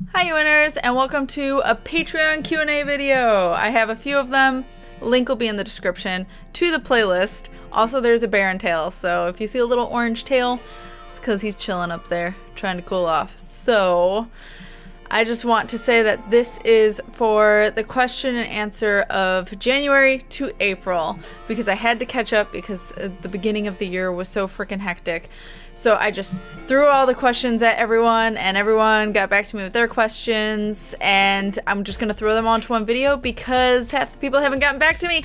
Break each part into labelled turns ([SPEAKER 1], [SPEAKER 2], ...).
[SPEAKER 1] Hi winners, and welcome to a Patreon Q&A video. I have a few of them. Link will be in the description to the playlist. Also, there's a bear and tail, so if you see a little orange tail, it's because he's chilling up there, trying to cool off. So, I just want to say that this is for the question and answer of January to April, because I had to catch up because the beginning of the year was so freaking hectic. So I just threw all the questions at everyone, and everyone got back to me with their questions, and I'm just gonna throw them onto one video because half the people haven't gotten back to me.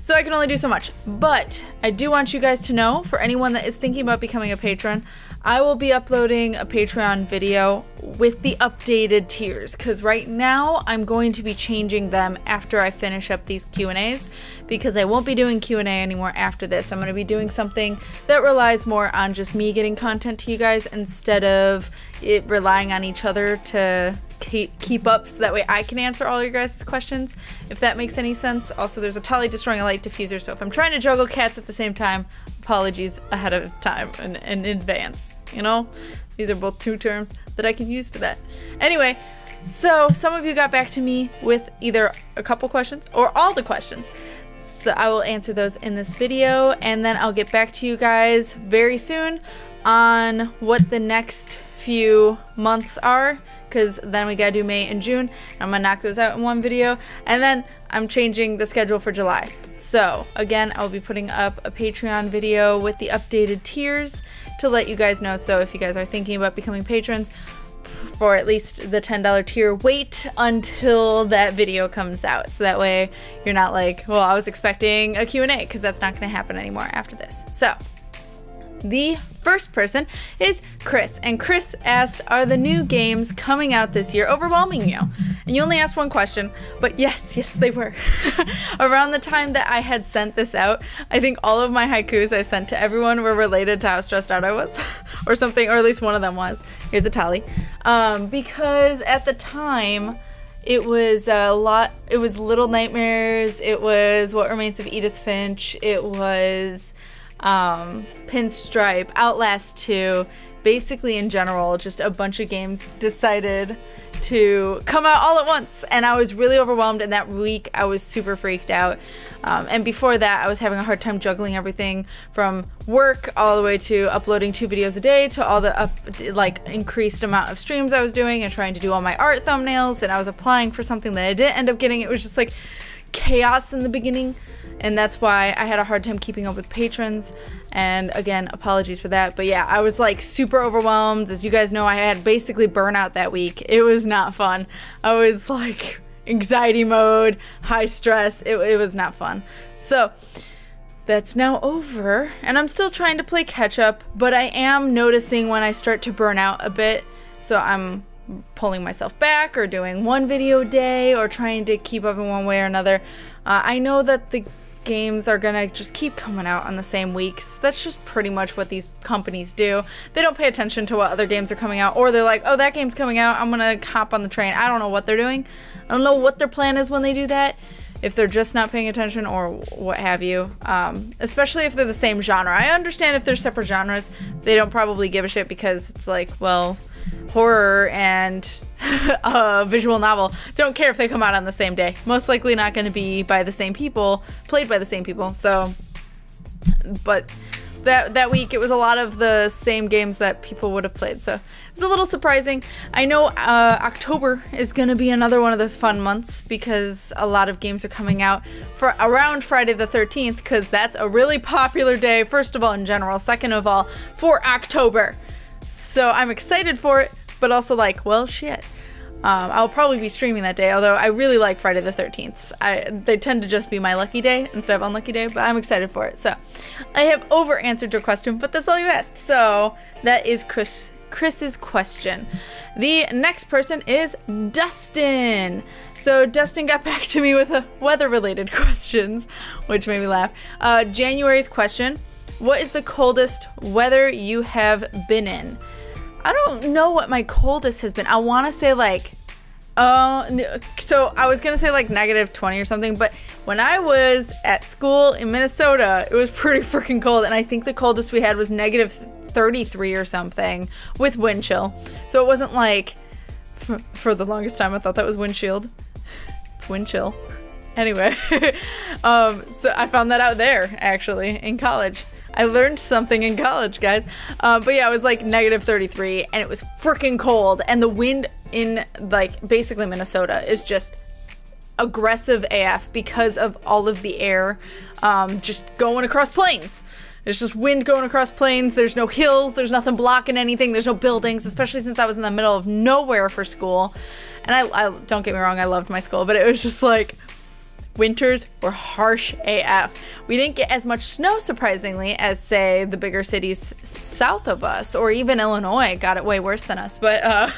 [SPEAKER 1] So I can only do so much. But I do want you guys to know, for anyone that is thinking about becoming a patron, I will be uploading a Patreon video with the updated tiers, because right now I'm going to be changing them after I finish up these Q&As, because I won't be doing Q&A anymore after this. I'm going to be doing something that relies more on just me getting content to you guys instead of it relying on each other to keep up, so that way I can answer all your guys' questions, if that makes any sense. Also, there's a Tolly destroying a light diffuser, so if I'm trying to juggle cats at the same time, apologies ahead of time and in advance, you know? These are both two terms that I can use for that. Anyway, so some of you got back to me with either a couple questions or all the questions. So I will answer those in this video, and then I'll get back to you guys very soon on what the next few months are, because then we gotta do May and June. I'm gonna knock those out in one video, and then I'm changing the schedule for July. So again, I'll be putting up a Patreon video with the updated tiers to let you guys know. So if you guys are thinking about becoming patrons for at least the $10 tier, wait until that video comes out, so that way you're not like, well, I was expecting a Q&A, because that's not gonna happen anymore after this. So the first person is Chris, and Chris asked, are the new games coming out this year overwhelming you? And you only asked one question, but yes, they were. Around the time that I had sent this out, I think all of my haikus I sent to everyone were related to how stressed out I was, or something, or at least one of them was. Here's a tally. Because at the time, it was a lot, it was Little Nightmares, it was What Remains of Edith Finch, it was Pinstripe, Outlast 2, basically in general, just a bunch of games decided to come out all at once, and I was really overwhelmed, and that week I was super freaked out. And before that, I was having a hard time juggling everything from work all the way to uploading 2 videos a day to all the increased amount of streams I was doing and trying to do all my art thumbnails, and I was applying for something that I didn't end up getting. It was just like chaos in the beginning. And that's why I had a hard time keeping up with patrons, and again, apologies for that. But yeah, I was like super overwhelmed. As you guys know, I had basically burnout that week. It was not fun. I was like anxiety mode, high stress. It was not fun. So that's now over, and I'm still trying to play catch up, but I am noticing when I start to burn out a bit. So I'm pulling myself back, or doing one video a day, or trying to keep up in one way or another. I know that the games are gonna just keep coming out on the same weeks. That's just pretty much what these companies do. They don't pay attention to what other games are coming out, or they're like, oh, that game's coming out, I'm gonna hop on the train. I don't know what they're doing. I don't know what their plan is when they do that, if they're just not paying attention or what have you, especially if they're the same genre. I understand if they're separate genres, they don't probably give a shit, because it's like, well, horror and a visual novel don't care if they come out on the same day. Most likely not going to be by the same people, played by the same people. So, but that week it was a lot of the same games that people would have played, so it was a little surprising. I know October is going to be another one of those fun months, because a lot of games are coming out for around Friday the 13th, because that's a really popular day, first of all in general, second of all for October. So I'm excited for it, but also like, well, shit. I'll probably be streaming that day, although I really like Friday the 13th. They tend to just be my lucky day instead of unlucky day, but I'm excited for it. So I have over-answered your question, but that's all you asked. So that is Chris's question. The next person is Dustin. So Dustin got back to me with a weather-related questions, which made me laugh. January's question: what is the coldest weather you have been in? I don't know what my coldest has been. I want to say like, so I was going to say like -20 or something, but when I was at school in Minnesota, it was pretty freaking cold, and I think the coldest we had was -33 or something with wind chill. So it wasn't like For the longest time, I thought that was windshield. It's wind chill. Anyway, so I found that out there, actually, in college. I learned something in college, guys. But yeah, it was like -33, and it was freaking cold. And the wind in, like, basically Minnesota is just aggressive AF because of all of the air just going across plains. There's just wind going across plains. There's no hills. There's nothing blocking anything. There's no buildings, especially since I was in the middle of nowhere for school. And I don't get me wrong, I loved my school, but it was just like, winters were harsh AF. We didn't get as much snow, surprisingly, as, say, the bigger cities south of us, or even Illinois got it way worse than us. But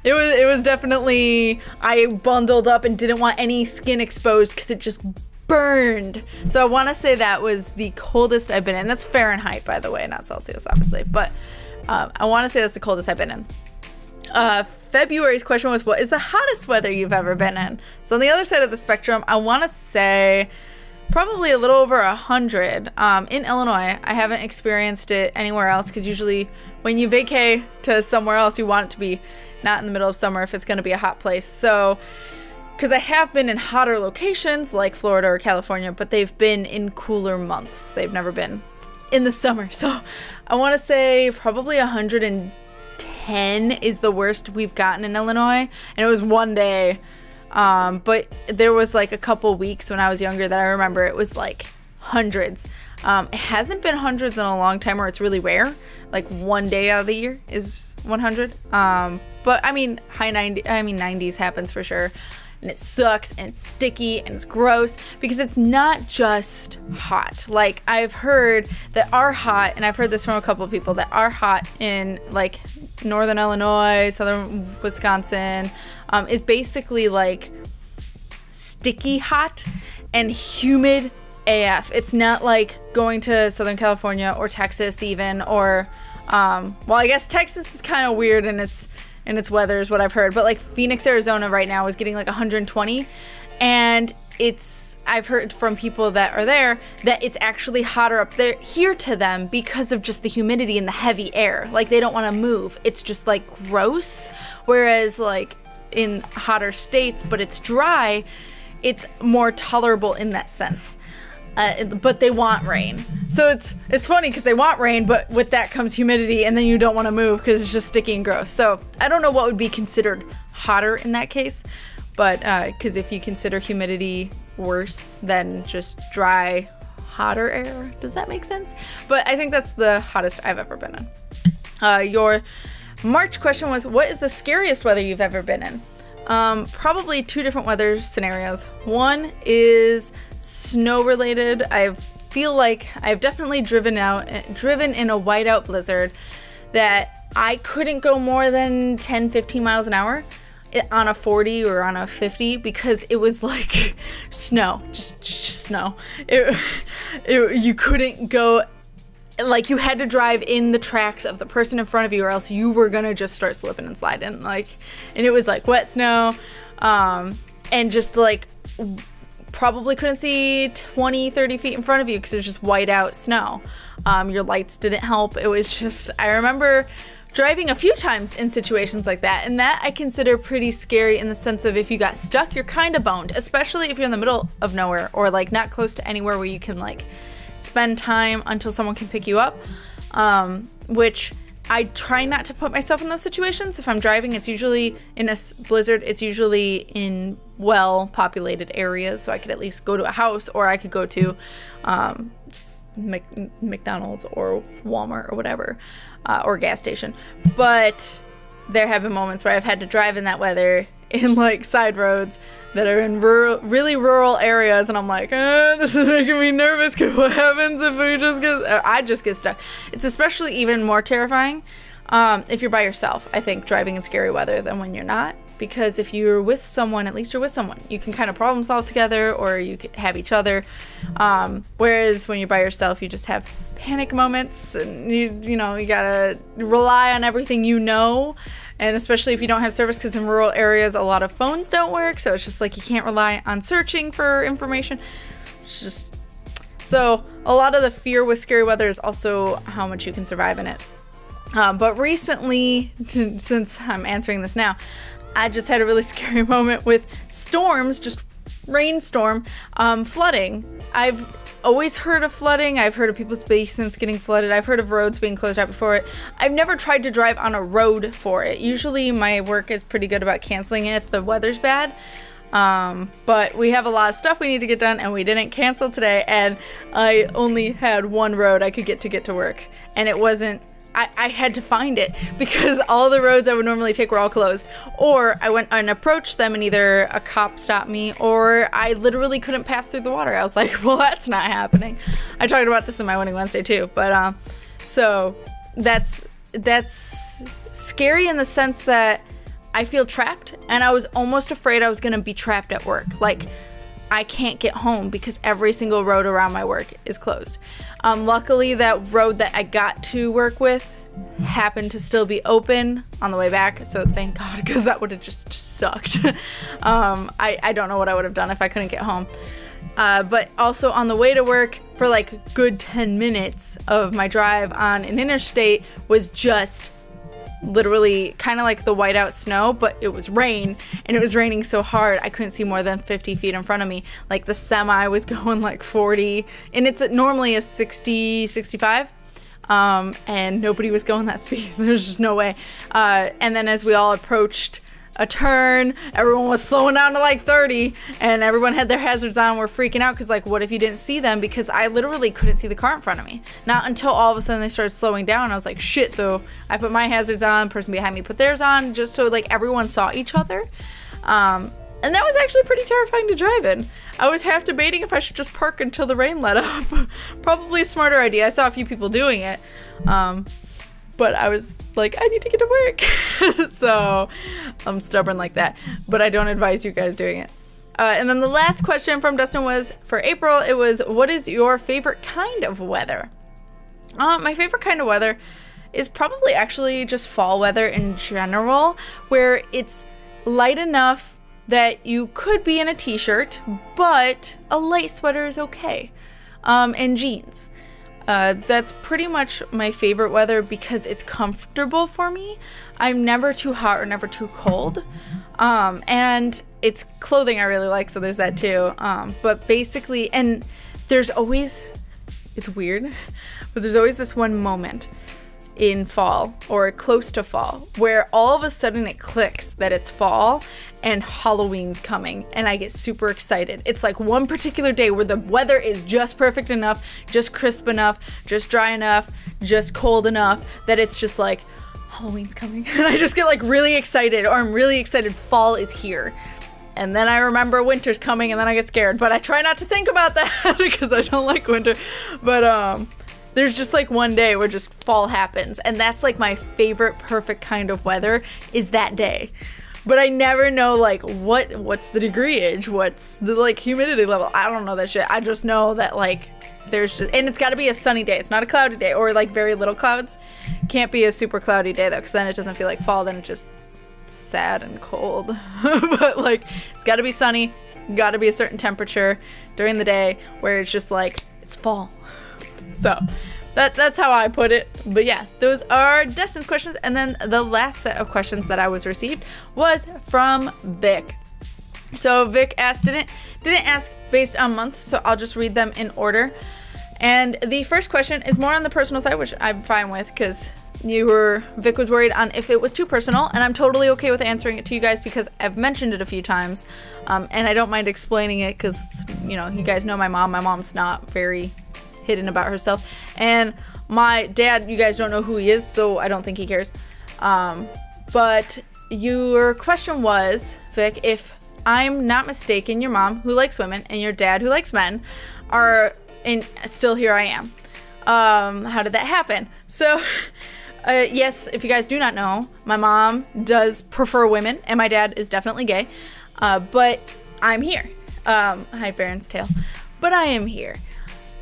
[SPEAKER 1] it was definitely, I bundled up and didn't want any skin exposed because it just burned. So I want to say that was the coldest I've been in. That's Fahrenheit, by the way, not Celsius, obviously. But I want to say that's the coldest I've been in. February's question was, what is the hottest weather you've ever been in? So on the other side of the spectrum, I want to say probably a little over 100. In Illinois, I haven't experienced it anywhere else because usually when you vacay to somewhere else, you want it to be not in the middle of summer if it's going to be a hot place. So, because I have been in hotter locations like Florida or California, but they've been in cooler months. They've never been in the summer. So I want to say probably 110 is the worst we've gotten in Illinois, and it was one day. But there was like a couple weeks when I was younger that I remember it was like hundreds. It hasn't been hundreds in a long time, or it's really rare. Like one day out of the year is 100. But I mean, 90s happens for sure. And it sucks, and it's sticky, and it's gross, because it's not just hot. Like, I've heard that our hot, and I've heard this from a couple of people, that our hot in, like, northern Illinois, southern Wisconsin, is basically, like, sticky hot and humid AF. It's not like going to Southern California or Texas even, or, well, I guess Texas is kind of weird in its weather is what I've heard, but like Phoenix, Arizona right now is getting like 120, and I've heard from people that are there that it's actually hotter up there here to them because of just the humidity and the heavy air. Like, they don't want to move. It's just like gross. Whereas like in hotter states, but it's dry, it's more tolerable in that sense. But they want rain. So it's funny because they want rain, but with that comes humidity, and then you don't want to move because it's just sticky and gross. So I don't know what would be considered hotter in that case, but because if you consider humidity worse than just dry, hotter air, does that make sense? But I think that's the hottest I've ever been in. Your March question was, what is the scariest weather you've ever been in? Probably two different weather scenarios. One is snow related. I feel like I've definitely driven in a whiteout blizzard that I couldn't go more than 10-15 miles an hour on a 40 or on a 50 because it was like snow, just snow. You couldn't go, like, you had to drive in the tracks of the person in front of you, or else you were gonna just start slipping and sliding, like, and it was like wet snow, and just like probably couldn't see 20-30 feet in front of you because it was just white out snow. Your lights didn't help. It was just, I remember driving a few times in situations like that, and that I consider pretty scary in the sense of if you got stuck, you're kind of boned, especially if you're in the middle of nowhere or like not close to anywhere where you can like spend time until someone can pick you up, which I try not to put myself in those situations. If I'm driving, it's usually in a blizzard, it's usually in well-populated areas, so I could at least go to a house, or I could go to McDonald's or Walmart or whatever, or gas station. But there have been moments where I've had to drive in that weather in like side roads that are in really rural areas, and I'm like, this is making me nervous because what happens if I just get stuck? It's especially even more terrifying if you're by yourself, I think, driving in scary weather than when you're not, because if you're with someone, at least you're with someone. You can kind of problem solve together, or you could have each other, whereas when you're by yourself, you just have panic moments, and you know, you gotta rely on everything you know. And especially if you don't have service, because in rural areas a lot of phones don't work, so it's just like you can't rely on searching for information. It's just, so a lot of the fear with scary weather is also how much you can survive in it. But recently, since I'm answering this now, I just had a really scary moment with storms, just rainstorm, flooding. I've always heard of flooding. I've heard of people's basements getting flooded. I've heard of roads being closed out before it. I've never tried to drive on a road for it. Usually my work is pretty good about canceling it if the weather's bad. But we have a lot of stuff we need to get done, and we didn't cancel today, and I only had one road I could get to work, and it wasn't, I had to find it because all the roads I would normally take were all closed. Or I went and approached them and either a cop stopped me or I literally couldn't pass through the water. I was like, well, that's not happening. I talked about this in my Winning Wednesday too, but so that's scary in the sense that I feel trapped, and I was almost afraid I was gonna be trapped at work. Like, I can't get home because every single road around my work is closed. Luckily, that road that I got to work with happened to still be open on the way back, so thank God, because that would have just sucked. I don't know what I would have done if I couldn't get home. But also on the way to work, for like good 10 minutes of my drive on an interstate was just literally kind of like the whiteout snow, but it was rain, and it was raining so hard I couldn't see more than 50 feet in front of me. Like the semi was going like 40, and it's normally a 60, 65, and nobody was going that speed. There's just no way. And then as we all approached a turn, everyone was slowing down to like 30, and everyone had their hazards on. We're freaking out because like, what if you didn't see them? Because I literally couldn't see the car in front of me. Not until all of a sudden they started slowing down. I was like, shit. So I put my hazards on, the person behind me put theirs on, just so like everyone saw each other. And that was actually pretty terrifying to drive in. I was half debating if I should just park until the rain let up. Probably a smarter idea. I saw a few people doing it. But I was like, I need to get to work. So I'm stubborn like that. But I don't advise you guys doing it. And then the last question from Dustin was for April. It was, what is your favorite kind of weather? My favorite kind of weather is probably actually just fall weather in general, where it's light enough that you could be in a t-shirt, but a light sweater is okay. And jeans. That's pretty much my favorite weather because it's comfortable for me. I'm never too hot or never too cold. And it's clothing I really like, so there's that too. But basically, and there's always, it's weird, but there's always this one moment in fall or close to fall where all of a sudden it clicks that it's fall and Halloween's coming, and I get super excited. It's like one particular day where the weather is just perfect enough, just crisp enough, just dry enough, just cold enough that it's just like, Halloween's coming. And I just get like really excited, or I'm really excited fall is here. And then I remember winter's coming, and then I get scared, but I try not to think about that because I don't like winter. But there's just like one day where just fall happens, and that's like my favorite perfect kind of weather is that day. But I never know like what's the degreeage, what's the like humidity level. I don't know that shit. I just know that like there's just, and it's got to be a sunny day. It's not a cloudy day or like very little clouds. Can't be a super cloudy day though, because then it doesn't feel like fall. Then it's just sad and cold. But like it's got to be sunny. Got to be a certain temperature during the day where it's just like it's fall. So that's how I put it. But yeah, those are Dustin's questions. And then the last set of questions that I was received was from Vic. So Vic asked, didn't ask based on months, so I'll just read them in order. And the first question is more on the personal side, which I'm fine with because Vic was worried on if it was too personal, and I'm totally okay with answering it to you guys because I've mentioned it a few times. And I don't mind explaining it because, you know, you guys know my mom. My mom's not very hidden about herself, and my dad, you guys don't know who he is, so I don't think he cares. But your question was, Vic, if I'm not mistaken, your mom, who likes women, and your dad, who likes men, are in, still here I am. How did that happen? So yes, if you guys do not know, my mom does prefer women, and my dad is definitely gay, but I'm here. Hi, Baron's tail. But I am here.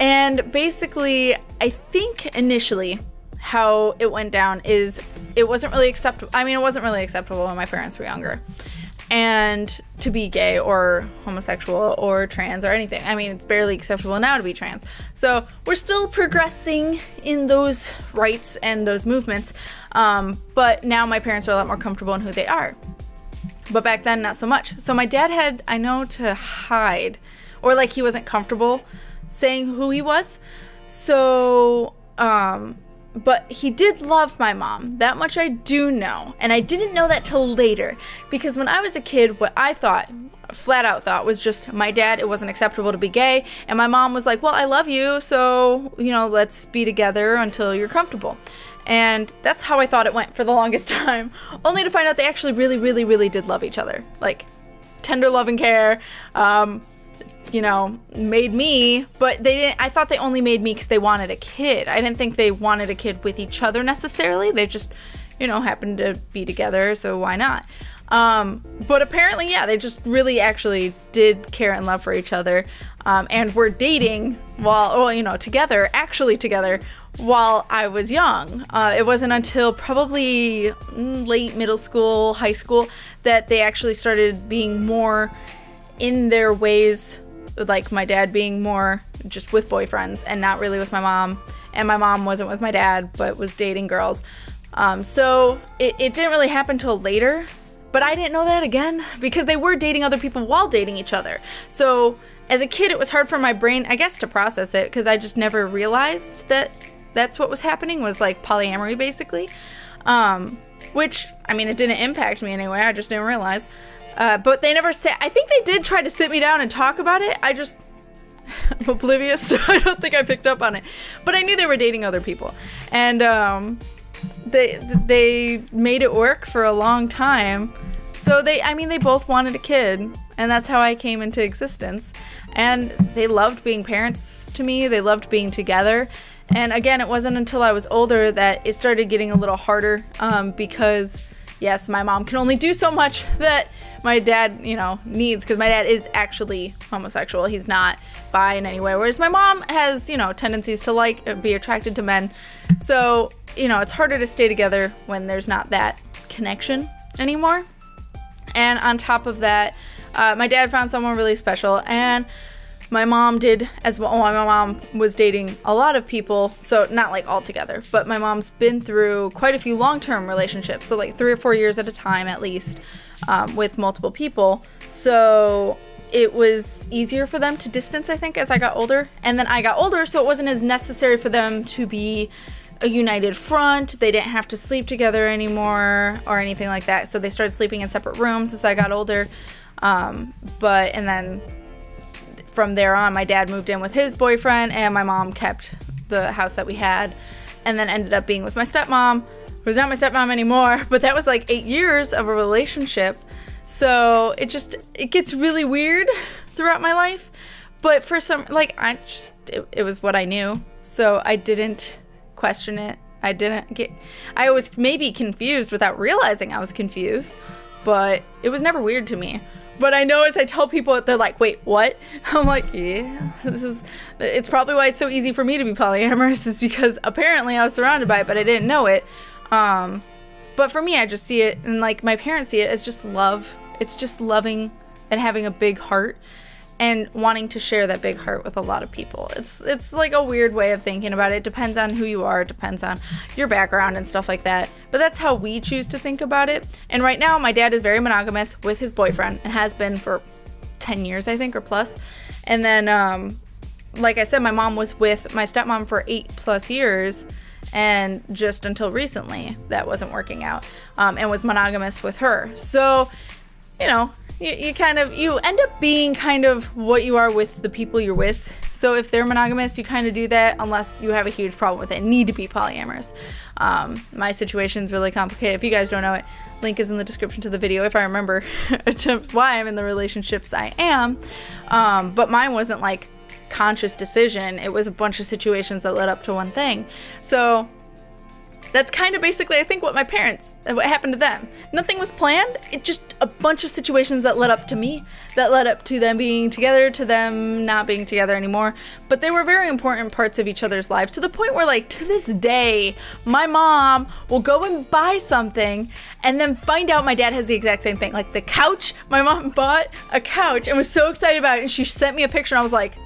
[SPEAKER 1] And basically, I think initially how it went down is it wasn't really acceptable. I mean, it wasn't really acceptable when my parents were younger. and to be gay or homosexual or trans or anything. I mean, it's barely acceptable now to be trans. So we're still progressing in those rights and those movements. But now my parents are a lot more comfortable in who they are. But back then, not so much. So my dad had, I know, to hide, or like he wasn't comfortable saying who he was. So, but he did love my mom. That much I do know. And I didn't know that till later. Because when I was a kid, what I thought, flat out thought, was just my dad, it wasn't acceptable to be gay. And my mom was like, well, I love you, so, you know, let's be together until you're comfortable. And that's how I thought it went for the longest time. Only to find out they actually really, really, really did love each other. Like, tender love and care. You know, made me, but they didn't, I thought they only made me because they wanted a kid. I didn't think they wanted a kid with each other necessarily. They just, you know, happened to be together, so why not? But apparently, yeah, they just really actually did care and love for each other, and were dating while, well, you know, together, actually together, while I was young. It wasn't until probably late middle school, high school, that they actually started being more in their ways, like my dad being more just with boyfriends and not really with my mom, and my mom wasn't with my dad but was dating girls. So it didn't really happen till later, but I didn't know that again because they were dating other people while dating each other. So as a kid, it was hard for my brain, I guess, to process it because I just never realized that that's what was happening, was like polyamory basically. Which, I mean, it didn't impact me anyway, I just didn't realize. But they never said, I think they did try to sit me down and talk about it. I'm oblivious, so I don't think I picked up on it. But I knew they were dating other people. And they made it work for a long time. So they both wanted a kid. And that's how I came into existence. And they loved being parents to me. They loved being together. And again, it wasn't until I was older that it started getting a little harder, because yes, my mom can only do so much that my dad, you know, needs, because my dad is actually homosexual. He's not bi in any way, whereas my mom has, you know, tendencies to be attracted to men. So, you know, it's harder to stay together when there's not that connection anymore. And on top of that, my dad found someone really special, and my mom did as well. My mom was dating a lot of people, so not like all together, but my mom's been through quite a few long-term relationships, so like 3 or 4 years at a time at least, with multiple people. So it was easier for them to distance, I think, as I got older. And then I got older, so it wasn't as necessary for them to be a united front. They didn't have to sleep together anymore or anything like that. So they started sleeping in separate rooms as I got older. And then from there on, my dad moved in with his boyfriend, and my mom kept the house that we had, and then ended up being with my stepmom, who's not my stepmom anymore, but that was like 8 years of a relationship. So it gets really weird throughout my life. But for some, like, it was what I knew, so I didn't question it. I was maybe confused without realizing I was confused, but it was never weird to me. But I know as I tell people, they're like, wait, what? I'm like, yeah, it's probably why it's so easy for me to be polyamorous, is because apparently I was surrounded by it, but I didn't know it. But for me, I just see it, and like my parents see it as just love. It's just loving and having a big heart and wanting to share that big heart with a lot of people. It's like a weird way of thinking about it. It depends on who you are. It depends on your background and stuff like that. But that's how we choose to think about it. And right now, my dad is very monogamous with his boyfriend and has been for 10 years, I think, or plus. And then, like I said, my mom was with my stepmom for 8+ years, and just until recently, that wasn't working out, and was monogamous with her. So, you know, you end up being kind of what you are with the people you're with. So if they're monogamous, you kind of do that unless you have a huge problem with it and need to be polyamorous. My situation's really complicated. If you guys don't know it, link is in the description to the video if I remember to why I'm in the relationships I am. But mine wasn't like conscious decision. It was a bunch of situations that led up to one thing. So That's kind of basically, I think, what happened to them. Nothing was planned. It just a bunch of situations that led up to me, that led up to them being together, to them not being together anymore. But they were very important parts of each other's lives, to the point where, like, to this day, my mom will go and buy something and then find out my dad has the exact same thing. Like the couch, my mom bought a couch and was so excited about it, and she sent me a picture and I was like,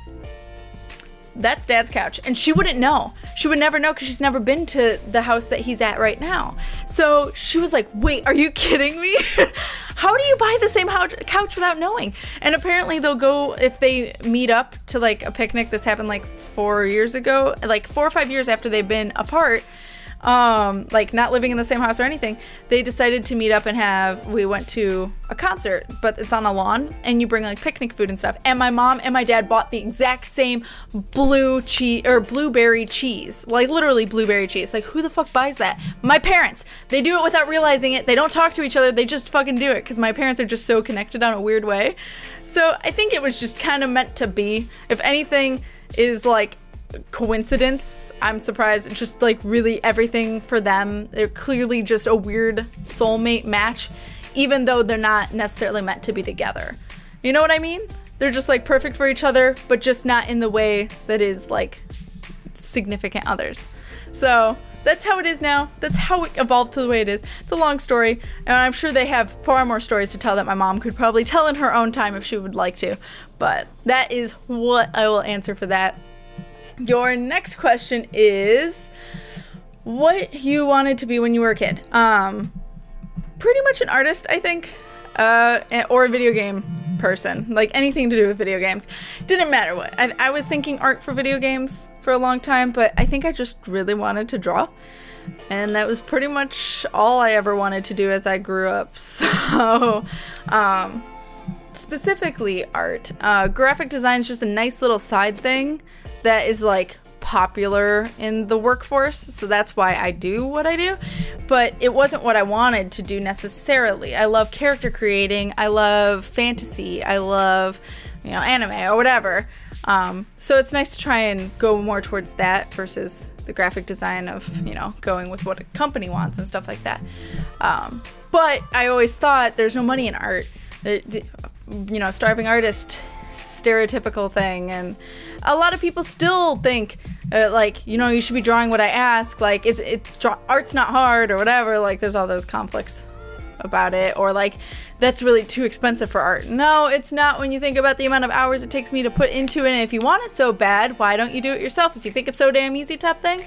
[SPEAKER 1] that's Dad's couch. And she wouldn't know. She would never know because she's never been to the house that he's at right now. So she was like, wait, are you kidding me? How do you buy the same couch without knowing? And apparently they'll go, if they meet up to like a picnic, this happened like 4 years ago, like 4 or 5 years after they've been apart, like not living in the same house or anything, they decided to meet up and we went to a concert, but it's on a lawn and you bring like picnic food and stuff. And my mom and my dad bought the exact same blueberry cheese, like literally blueberry cheese. Like who the fuck buys that? My parents. They do it without realizing it. They don't talk to each other. They just fucking do it because my parents are just so connected on a weird way. So I think it was just kind of meant to be. If anything is like coincidence, I'm surprised. It's just like really everything for them. They're clearly just a weird soulmate match, even though they're not necessarily meant to be together. You know what I mean? They're just like perfect for each other, but just not in the way that is like significant others. So that's how it is now. That's how it evolved to the way it is. It's a long story, and I'm sure they have far more stories to tell that my mom could probably tell in her own time if she would like to. But that is what I will answer for that. Your next question is what you wanted to be when you were a kid. Pretty much an artist, I think, or a video game person, like anything to do with video games. Didn't matter what. I was thinking art for video games for a long time, but I think I just really wanted to draw. And that was pretty much all I ever wanted to do as I grew up. So, specifically art. Graphic design is just a nice little side thing that is like popular in the workforce, so that's why I do what I do, but it wasn't what I wanted to do necessarily. I love character creating, I love fantasy, I love, you know, anime or whatever, so it's nice to try and go more towards that versus the graphic design of, you know, going with what a company wants and stuff like that. But I always thought there's no money in art. You know, starving artist, stereotypical thing, and a lot of people still think like, you know, you should be drawing what I ask, like art's not hard or whatever. Like there's all those conflicts about it, or like that's really too expensive for art. No, it's not when you think about the amount of hours it takes me to put into it, and if you want it so bad, why don't you do it yourself if you think it's so damn easy type thing.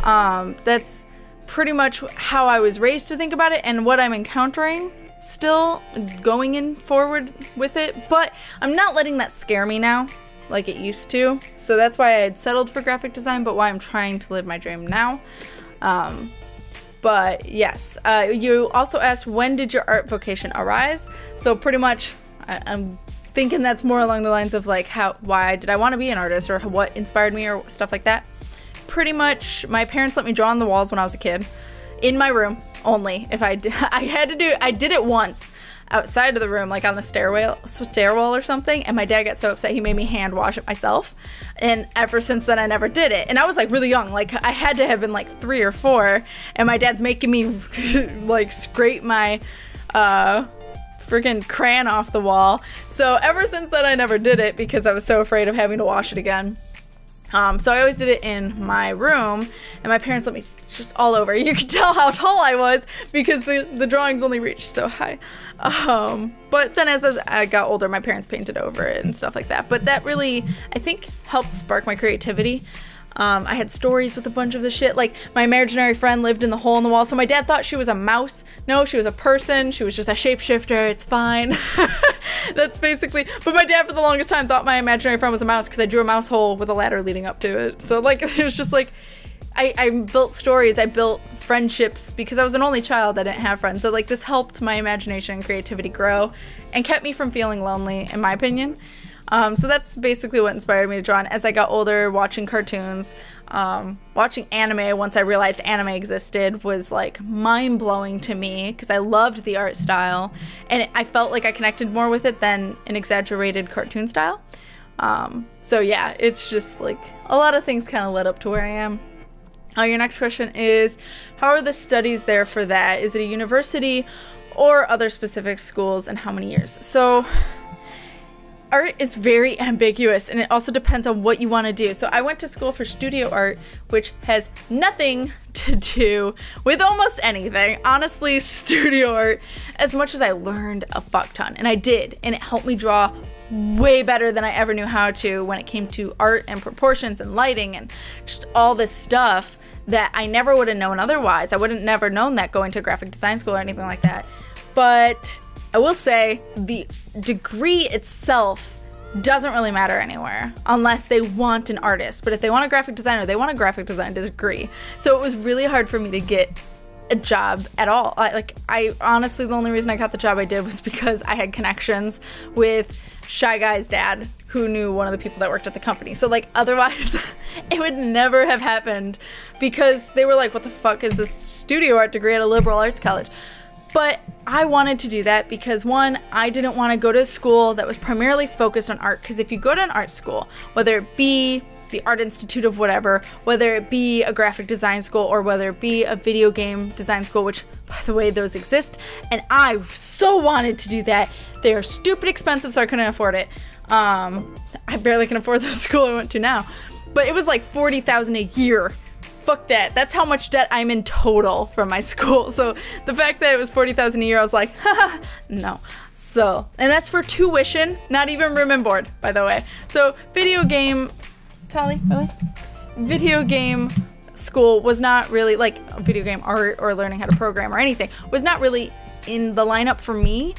[SPEAKER 1] That's pretty much how I was raised to think about it and what I'm encountering still going in forward with it, but I'm not letting that scare me now like it used to. So that's why I had settled for graphic design, but why I'm trying to live my dream now. But yes, you also asked, when did your art vocation arise? So pretty much I'm thinking that's more along the lines of like why did I want to be an artist, or what inspired me, or stuff like that. Pretty much my parents let me draw on the walls when I was a kid, in my room only. If I did it once outside of the room, like on the stairwell or something, and my dad got so upset he made me hand wash it myself, and ever since then I never did it. And I was like really young, like I had to have been like 3 or 4, and my dad's making me like scrape my freaking crayon off the wall. So ever since then I never did it because I was so afraid of having to wash it again. So I always did it in my room, and my parents let me just all over. You could tell how tall I was because the drawings only reached so high. But then as I got older, my parents painted over it and stuff like that. But that really, I think, helped spark my creativity. I had stories with a bunch of the shit. Like, my imaginary friend lived in the hole in the wall, so my dad thought she was a mouse. No, she was a person. She was just a shapeshifter. It's fine. That's basically... But my dad, for the longest time, thought my imaginary friend was a mouse because I drew a mouse hole with a ladder leading up to it. So, like, it was just like... I built stories. I built friendships because I was an only child. I didn't have friends. So, like, this helped my imagination and creativity grow and kept me from feeling lonely, in my opinion. So that's basically what inspired me to draw. And as I got older, watching cartoons, watching anime, once I realized anime existed, was like mind-blowing to me because I loved the art style, and I felt like I connected more with it than an exaggerated cartoon style. So yeah, it's just like a lot of things kind of led up to where I am. Your next question is, how are the studies there for that? Is it a university or other specific schools, and how many years? So art is very ambiguous, and it also depends on what you want to do. So I went to school for studio art, which has nothing to do with almost anything. Honestly, studio art, as much as I learned a fuck ton, and I did, and it helped me draw way better than I ever knew how to when it came to art and proportions and lighting and just all this stuff that I never would have known otherwise. I would have never known that going to graphic design school or anything like that. But I will say the degree itself doesn't really matter anywhere unless they want an artist. But if they want a graphic designer, they want a graphic design degree. So it was really hard for me to get a job at all. I honestly, the only reason I got the job I did was because I had connections with Shy Guy's dad, who knew one of the people that worked at the company. So like otherwise it would never have happened, because they were like, what the fuck is this studio art degree at a liberal arts college? But I wanted to do that because, one, I didn't want to go to a school that was primarily focused on art. Because if you go to an art school, whether it be the Art Institute of whatever, whether it be a graphic design school, or whether it be a video game design school, which, by the way, those exist, and I so wanted to do that. They are stupid expensive, so I couldn't afford it. I barely can afford the school I went to now. But it was like $40,000 a year. Fuck that. That's how much debt I'm in total from my school. So the fact that it was $40,000 a year, I was like, haha, no. So, and that's for tuition, not even room and board, by the way. So video game, Tally, really? Video game school was not really, like video game art or learning how to program or anything, was not really in the lineup for me.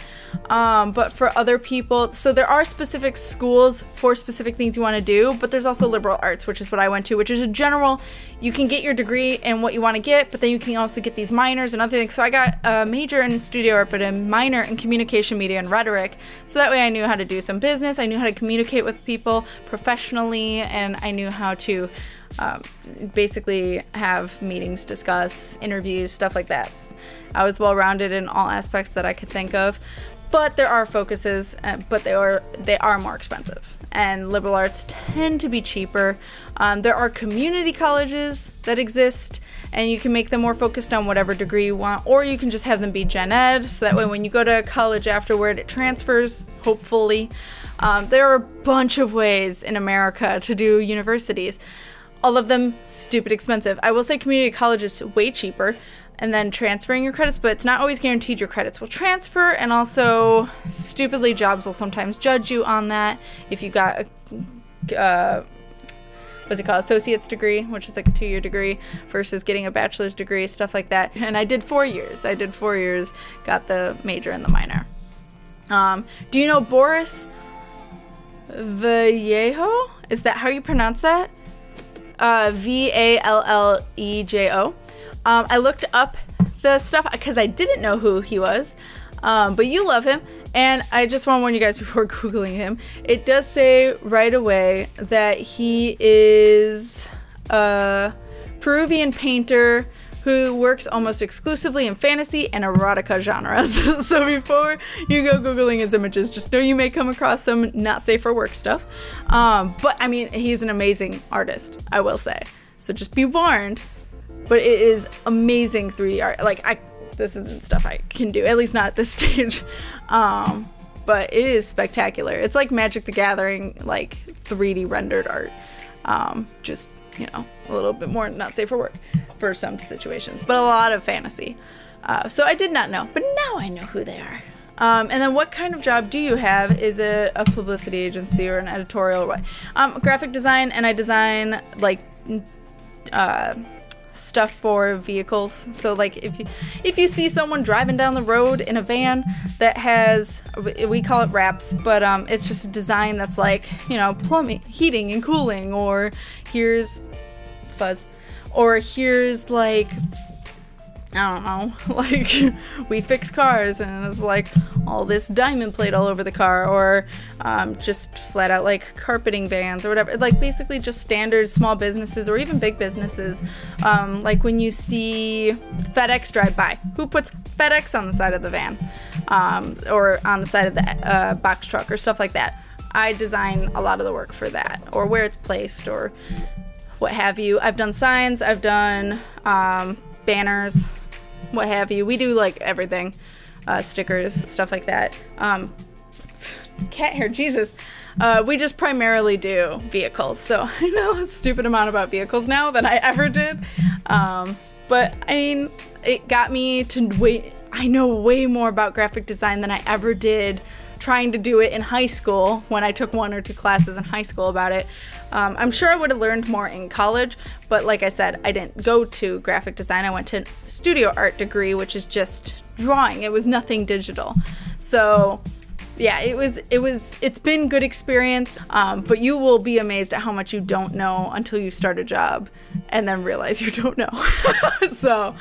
[SPEAKER 1] But for other people, so there are specific schools for specific things you want to do, but there's also liberal arts, which is what I went to, which is a general, you can get your degree in what you want to get, but then you can also get these minors and other things. So I got a major in studio art, but a minor in communication, media, and rhetoric. So that way I knew how to do some business, I knew how to communicate with people professionally, and I knew how to basically have meetings, discuss, interviews, stuff like that. I was well-rounded in all aspects that I could think of. But there are focuses, but they are more expensive. And liberal arts tend to be cheaper. There are community colleges that exist, and you can make them more focused on whatever degree you want, or you can just have them be gen ed, so that way when you go to college afterward, it transfers, hopefully. There are a bunch of ways in America to do universities. All of them stupid expensive. I will say community college is way cheaper, and then transferring your credits, but it's not always guaranteed your credits will transfer, and also stupidly jobs will sometimes judge you on that. If you got a what's it called, associate's degree, which is like a 2-year degree, versus getting a bachelor's degree, stuff like that. And I did 4 years. I did 4 years, got the major and the minor. Do you know Boris Vallejo? Is that how you pronounce that? Vallejo. I looked up the stuff because I didn't know who he was, but you love him, and I just want to warn you guys before Googling him. It does say right away that he is a Peruvian painter who works almost exclusively in fantasy and erotica genres. So before you go Googling his images, just know you may come across some not safe for work stuff. But I mean, he's an amazing artist, I will say. So just be warned. But it is amazing 3D art. Like, this isn't stuff I can do, at least not at this stage. But it is spectacular. It's like Magic the Gathering, like 3D rendered art. Just, you know, a little bit more not safe for work for some situations, but a lot of fantasy. So I did not know, but now I know who they are. And then what kind of job do you have? Is it a publicity agency or an editorial or what? Graphic design, and I design like stuff for vehicles. So like if you see someone driving down the road in a van that has, we call it wraps, but it's just a design that's like, you know, plumbing, heating and cooling, or here's fuzz, or here's like, I don't know, like we fix cars and it's like all this diamond plate all over the car, or just flat out like carpeting vans or whatever, like basically just standard small businesses or even big businesses. Like when you see FedEx drive by, who puts FedEx on the side of the van, or on the side of the box truck or stuff like that? I design a lot of the work for that, or where it's placed, or what have you. I've done signs, I've done banners, what have you. We do like everything, stickers, stuff like that. Cat hair, Jesus. We just primarily do vehicles, so I know a stupid amount about vehicles now than I ever did. But I mean, it got me to I know way more about graphic design than I ever did trying to do it in high school when I took 1 or 2 classes in high school about it. I'm sure I would have learned more in college, but like I said, I didn't go to graphic design. I went to studio art degree, which is just drawing. It was nothing digital. So yeah, it's been good experience, but you will be amazed at how much you don't know until you start a job and then realize you don't know. So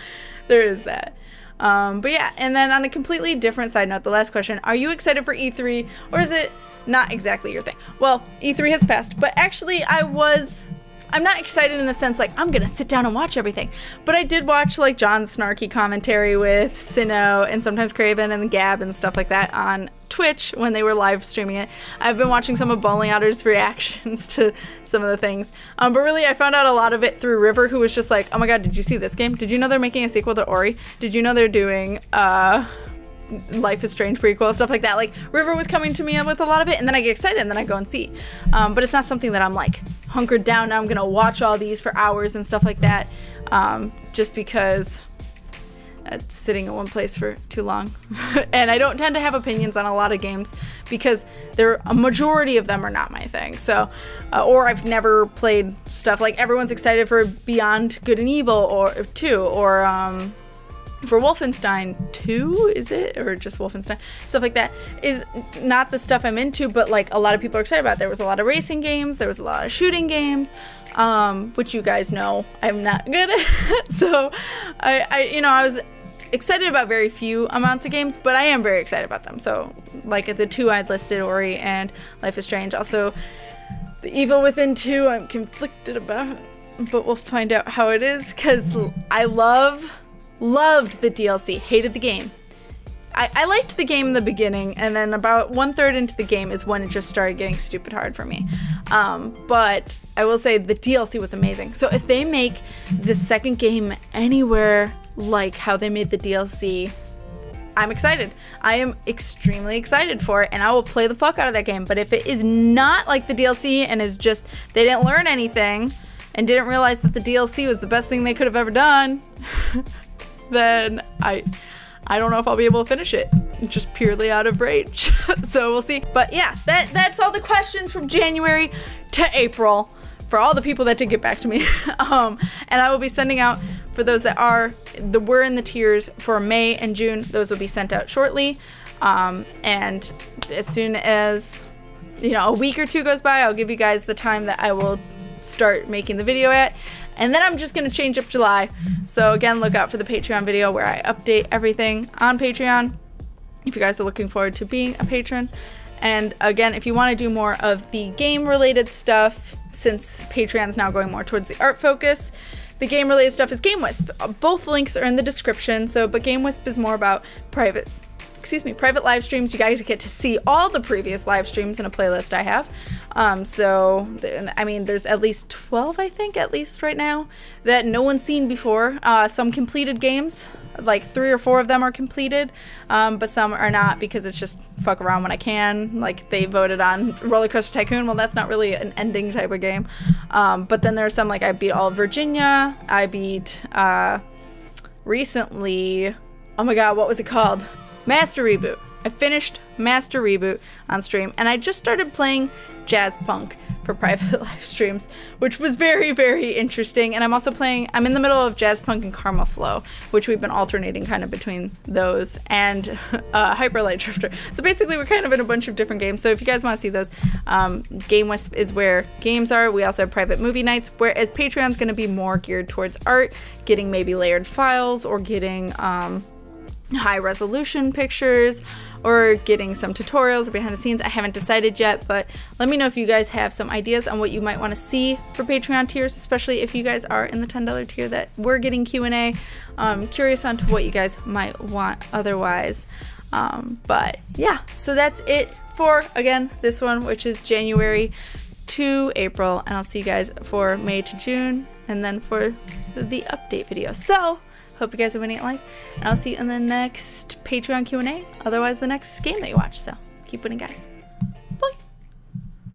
[SPEAKER 1] there is that. But yeah, and then on a completely different side note, the last question, are you excited for E3 or is it not exactly your thing? Well, E3 has passed, but actually I'm not excited in the sense like I'm gonna sit down and watch everything, but I did watch like John's snarky commentary with Sinnoh and sometimes Craven and Gab and stuff like that on Twitch when they were live streaming it. I've been watching some of Bowling Outer's reactions to some of the things, but really I found out a lot of it through River, who was just like, oh my god, did you see this game? Did you know they're making a sequel to Ori? Did you know they're doing Life is Strange prequel, stuff like that. Like River was coming to me with a lot of it, and then I get excited and then I go and see. But it's not something that I'm like hunkered down, now I'm gonna watch all these for hours and stuff like that, just because it's sitting in one place for too long. And I don't tend to have opinions on a lot of games because a majority of them are not my thing. So or I've never played stuff like everyone's excited for Beyond Good and Evil or 2, or for Wolfenstein 2, is it? Or just Wolfenstein? Stuff like that is not the stuff I'm into, but like a lot of people are excited about. There was a lot of racing games, there was a lot of shooting games, which you guys know I'm not good at. So I was excited about very few amounts of games, but I am very excited about them. So like the 2 I'd listed, Ori and Life is Strange. Also, The Evil Within 2, I'm conflicted about, but we'll find out how it is, because I loved the DLC, hated the game. I liked the game in the beginning, and then about 1/3 into the game is when it just started getting stupid hard for me. But I will say the DLC was amazing. So if they make the second game anywhere like how they made the DLC, I'm excited. I am extremely excited for it, and I will play the fuck out of that game. But if it is not like the DLC and is just, they didn't learn anything and didn't realize that the DLC was the best thing they could have ever done, then I don't know if I'll be able to finish it, just purely out of rage. So we'll see. But yeah, that's all the questions from January to April for all the people that did get back to me. And I will be sending out, for those that were in the tiers for May and June, those will be sent out shortly. And as soon as, a week or 2 goes by, I'll give you guys the time that I will start making the video at. And then I'm just going to change up July. So again, look out for the Patreon video where I update everything on Patreon, if you guys are looking forward to being a patron. And again, if you want to do more of the game related stuff, since Patreon's now going more towards the art focus, the game related stuff is Game Wisp. Both links are in the description. But Game Wisp is more about private live streams. You guys get to see all the previous live streams in a playlist I have. I mean, there's at least 12, I think, at least right now, that no one's seen before. Some completed games, like 3 or 4 of them are completed, but some are not, because it's just fuck around when I can. Like, they voted on Roller Coaster Tycoon. Well, that's not really an ending type of game. But then there's some, like, I beat all of Virginia. I beat, recently, oh my god, what was it called? Master Reboot. I finished Master Reboot on stream, and I just started playing Jazz Punk for private live streams, which was very, very interesting. And I'm also I'm in the middle of Jazz Punk and Karma Flow, which we've been alternating kind of between those and Hyper Light Drifter. So basically we're kind of in a bunch of different games. So if you guys want to see those, Game Wisp is where games are. We also have private movie nights, whereas Patreon's going to be more geared towards art, getting maybe layered files, or getting high resolution pictures, or getting some tutorials or behind the scenes. I haven't decided yet, but let me know if you guys have some ideas on what you might want to see for Patreon tiers, especially if you guys are in the $10 tier that we're getting Q&A. Curious on to what you guys might want otherwise. But yeah, so that's it for, again, this one, which is January to April, and I'll see you guys for May to June, and then for the update video. So, hope you guys are winning at life, and I'll see you in the next Patreon Q&A, otherwise the next game that you watch. So, keep winning, guys.